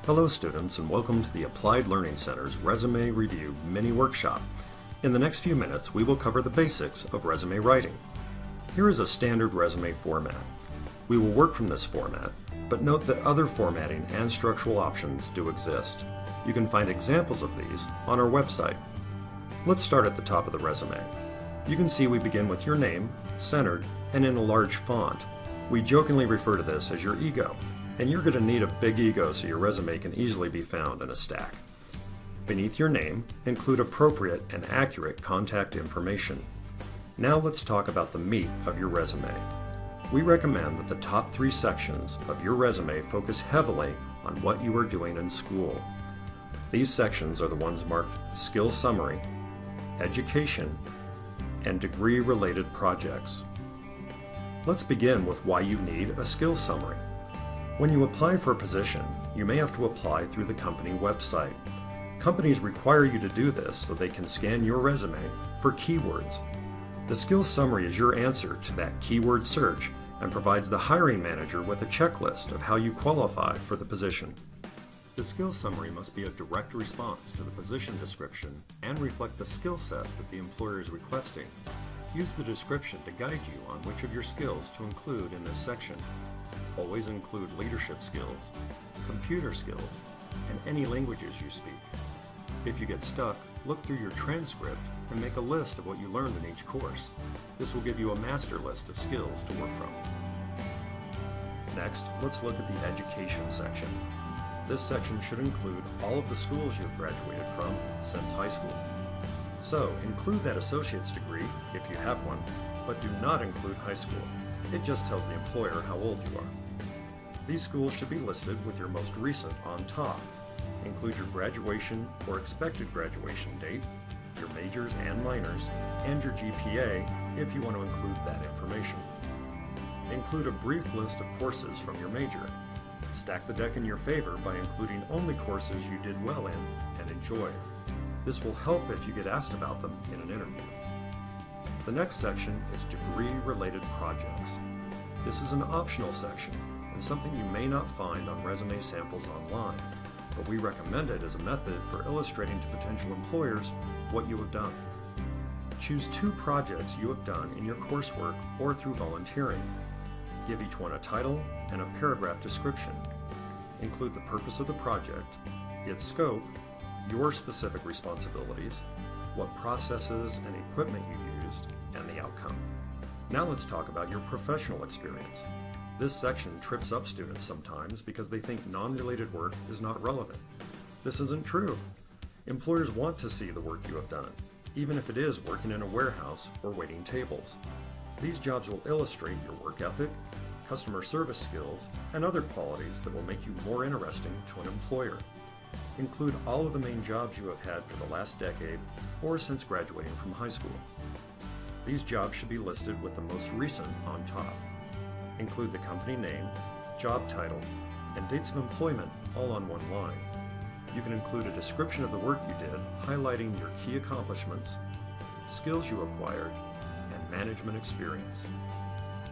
Hello students, and welcome to the Applied Learning Center's Resume Review Mini Workshop. In the next few minutes, we will cover the basics of resume writing. Here is a standard resume format. We will work from this format, but note that other formatting and structural options do exist. You can find examples of these on our website. Let's start at the top of the resume. You can see we begin with your name, centered, and in a large font. We jokingly refer to this as your ego. And you're going to need a big ego so your resume can easily be found in a stack. Beneath your name, include appropriate and accurate contact information. Now let's talk about the meat of your resume. We recommend that the top 3 sections of your resume focus heavily on what you are doing in school. These sections are the ones marked Skills Summary, Education, and Degree-Related Projects. Let's begin with why you need a skills summary. When you apply for a position, you may have to apply through the company website. Companies require you to do this so they can scan your resume for keywords. The skills summary is your answer to that keyword search and provides the hiring manager with a checklist of how you qualify for the position. The skills summary must be a direct response to the position description and reflect the skill set that the employer is requesting. Use the description to guide you on which of your skills to include in this section. Always include leadership skills, computer skills, and any languages you speak. If you get stuck, look through your transcript and make a list of what you learned in each course. This will give you a master list of skills to work from. Next, let's look at the education section. This section should include all of the schools you have graduated from since high school. So, include that associate's degree if you have one, but do not include high school. It just tells the employer how old you are. These schools should be listed with your most recent on top. Include your graduation or expected graduation date, your majors and minors, and your GPA if you want to include that information. Include a brief list of courses from your major. Stack the deck in your favor by including only courses you did well in and enjoyed. This will help if you get asked about them in an interview. The next section is degree-related projects. This is an optional section and something you may not find on resume samples online, but we recommend it as a method for illustrating to potential employers what you have done. Choose 2 projects you have done in your coursework or through volunteering. Give each one a title and a paragraph description. Include the purpose of the project, its scope, your specific responsibilities, what processes and equipment you used, and the outcome. Now let's talk about your professional experience. This section trips up students sometimes because they think non-related work is not relevant. This isn't true. Employers want to see the work you have done, even if it is working in a warehouse or waiting tables. These jobs will illustrate your work ethic, customer service skills, and other qualities that will make you more interesting to an employer. Include all of the main jobs you have had for the last decade or since graduating from high school. These jobs should be listed with the most recent on top. Include the company name, job title, and dates of employment all on one line. You can include a description of the work you did, highlighting your key accomplishments, skills you acquired, and management experience.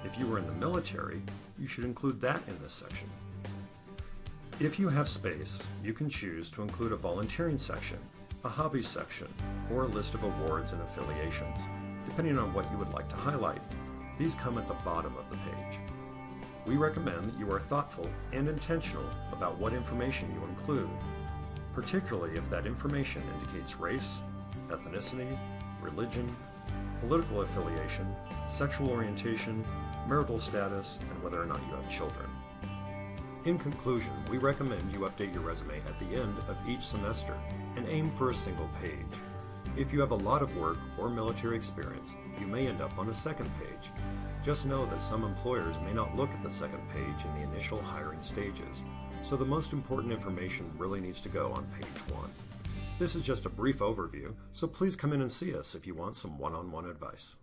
If you were in the military, you should include that in this section. If you have space, you can choose to include a volunteering section, a hobbies section, or a list of awards and affiliations, depending on what you would like to highlight. These come at the bottom of the page. We recommend that you are thoughtful and intentional about what information you include, particularly if that information indicates race, ethnicity, religion, political affiliation, sexual orientation, marital status, and whether or not you have children. In conclusion, we recommend you update your resume at the end of each semester and aim for a single page. If you have a lot of work or military experience, you may end up on a second page. Just know that some employers may not look at the second page in the initial hiring stages, so the most important information really needs to go on page 1. This is just a brief overview, so please come in and see us if you want some one-on-one advice.